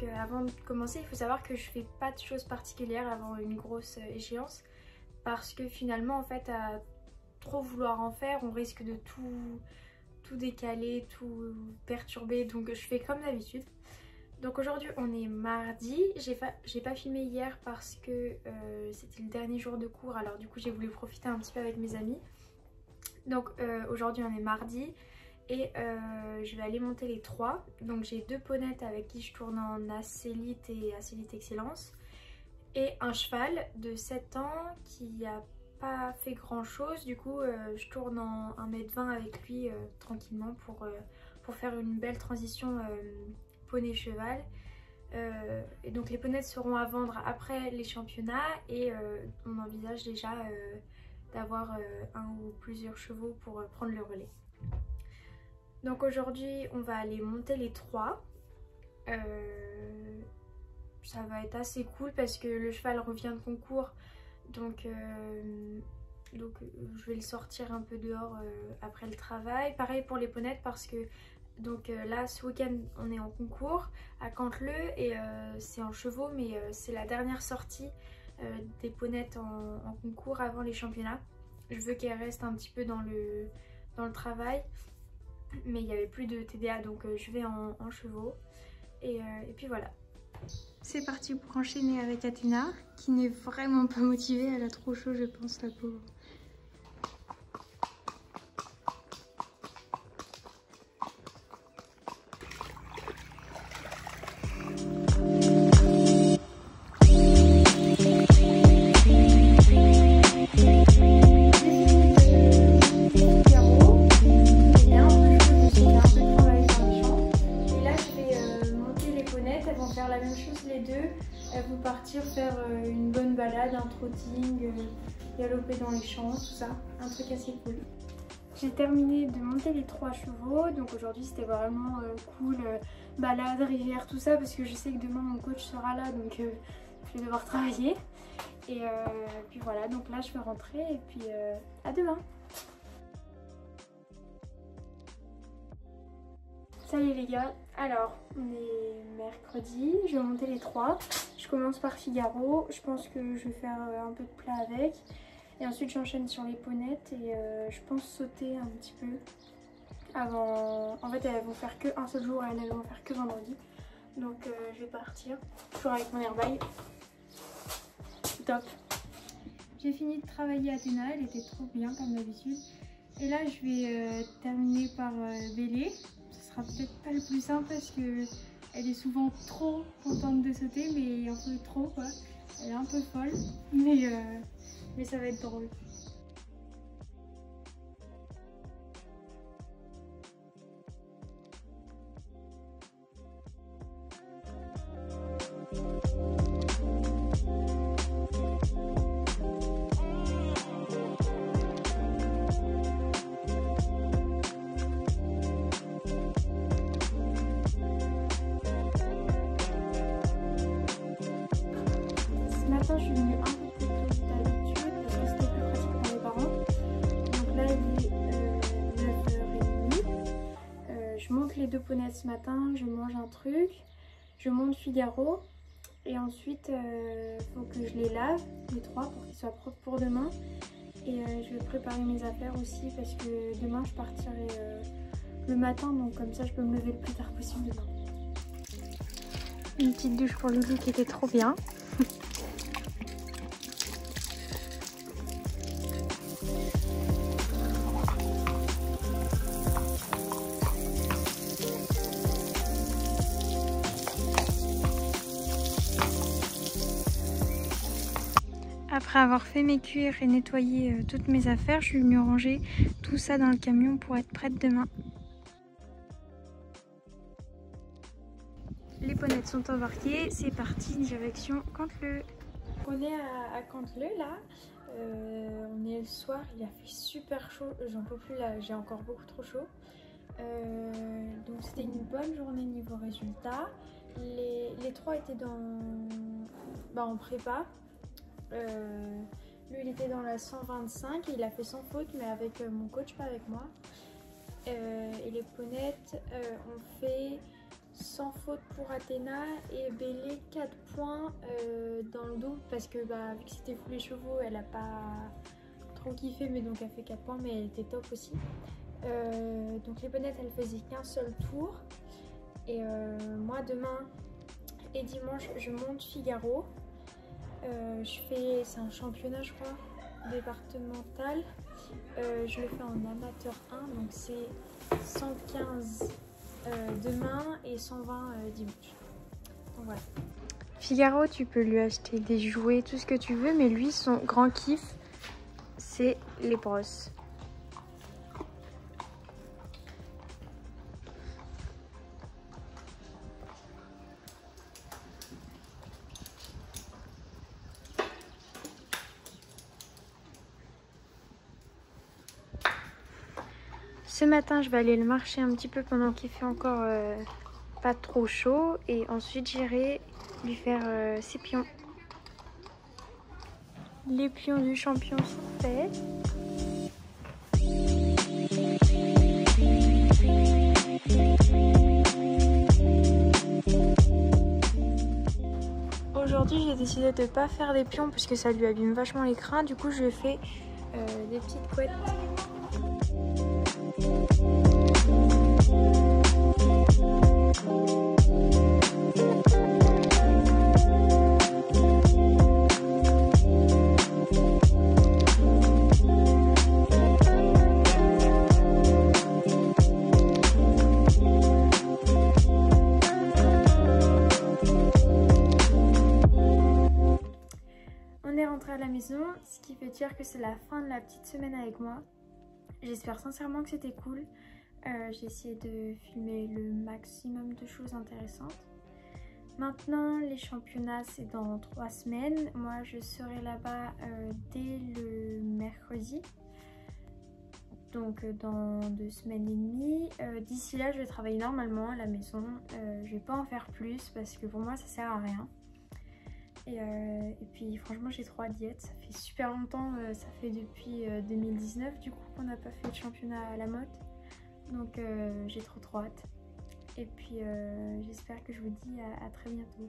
Donc avant de commencer, il faut savoir que je fais pas de choses particulières avant une grosse échéance. Parce que finalement, en fait, à trop vouloir en faire, on risque de tout décaler, tout perturber. Donc je fais comme d'habitude. Donc aujourd'hui on est mardi, j'ai pas filmé hier parce que c'était le dernier jour de cours, alors du coup j'ai voulu profiter un petit peu avec mes amis. Donc aujourd'hui on est mardi et je vais aller monter les 3. Donc j'ai 2 ponnettes avec qui je tourne en Acélite et Acélite Excellence et un cheval de 7 ans qui a pas fait grand chose. Du coup je tourne en 1m20 avec lui tranquillement pour faire une belle transition poney cheval. Et donc les poneys seront à vendre après les championnats et on envisage déjà d'avoir un ou plusieurs chevaux pour prendre le relais. Donc aujourd'hui on va aller monter les 3. Ça va être assez cool parce que le cheval revient de concours, donc je vais le sortir un peu dehors après le travail. Pareil pour les poneys parce que donc là ce week-end on est en concours à Canteleu et c'est en chevaux, mais c'est la dernière sortie des poneys en concours avant les championnats. Je veux qu'elles restent un petit peu dans le travail, mais il n'y avait plus de TDA, donc je vais en chevaux et puis voilà. C'est parti pour enchaîner avec Athéna qui n'est vraiment pas motivée, elle a trop chaud je pense, la pauvre. Elles vont partir faire une bonne balade, un trotting, galoper dans les champs, tout ça, un truc assez cool. J'ai terminé de monter les 3 chevaux, donc aujourd'hui c'était vraiment cool, balade, rivière, tout ça, parce que je sais que demain mon coach sera là, donc je vais devoir travailler. Et puis voilà, donc là je vais rentrer et puis à demain. Salut les gars, alors on est mercredi, je vais monter les 3. Je commence par Figaro, je pense que je vais faire un peu de plat avec. Et ensuite j'enchaîne sur les ponettes et je pense sauter un petit peu avant. En fait elles vont faire que un seul jour et elles vont faire que vendredi. Donc je vais partir, toujours avec mon airbag. Top. J'ai fini de travailler à Athéna, elle était trop bien comme d'habitude. Et là je vais terminer par Bélé. Ce sera peut-être pas le plus simple parce que elle est souvent trop contente de sauter, mais un peu trop quoi. Elle est un peu folle, mais ça va être drôle. Je suis venue un peu plus tôt que d'habitude parce que c'était plus pratique pour mes parents. Donc là il est 9h30. Je monte les 2 poneys ce matin, je mange un truc, je monte Figaro et ensuite faut que je les lave les 3 pour qu'ils soient propres pour demain. Et je vais préparer mes affaires aussi parce que demain je partirai le matin, donc comme ça je peux me lever le plus tard possible demain. Une petite douche pour Loulou qui était trop bien. Après avoir fait mes cuirs et nettoyé toutes mes affaires, je suis venue ranger tout ça dans le camion pour être prête demain. Les ponettes sont embarquées, c'est parti, direction Canteleu. On est à Canteleu là, on est le soir, il a fait super chaud, j'en peux plus là, j'ai encore beaucoup trop chaud. Donc c'était une bonne journée niveau résultat. Les 3 étaient en prépa. Lui il était dans la 125 et il a fait sans faute, mais avec mon coach, pas avec moi. Et les ponettes ont fait sans faute pour Athéna et Bélé 4 points dans le double parce que vu que c'était full les chevaux, elle a pas trop kiffé, mais donc elle fait 4 points, mais elle était top aussi. Donc les bonnettes, elle faisait qu'un seul tour. Et moi demain et dimanche je monte Figaro. C'est un championnat je crois départemental. Je le fais en amateur 1, donc c'est 115 demain et 120 dimanche. Donc voilà. Figaro, tu peux lui acheter des jouets, tout ce que tu veux, mais lui son grand kiff c'est les brosses. Ce matin, je vais aller le marcher un petit peu pendant qu'il fait encore pas trop chaud. Et ensuite, j'irai lui faire ses pions. Les pions du champion sont faits. Aujourd'hui, j'ai décidé de ne pas faire des pions parce que ça lui abîme vachement les crins. Du coup, je lui ai fait des petites couettes. On est rentré à la maison, ce qui veut dire que c'est la fin de la petite semaine avec moi. J'espère sincèrement que c'était cool. J'ai essayé de filmer le maximum de choses intéressantes. Maintenant, les championnats, c'est dans 3 semaines. Moi, je serai là-bas dès le mercredi. Donc, dans 2 semaines et demie. D'ici là, je vais travailler normalement à la maison. Je vais pas en faire plus parce que pour moi, ça sert à rien. Et puis, franchement, j'ai trop hâte d'y être. Ça fait super longtemps, ça fait depuis 2019 du coup qu'on n'a pas fait de championnat à la mode. Donc j'ai trop hâte. Et puis j'espère que je vous dis à très bientôt.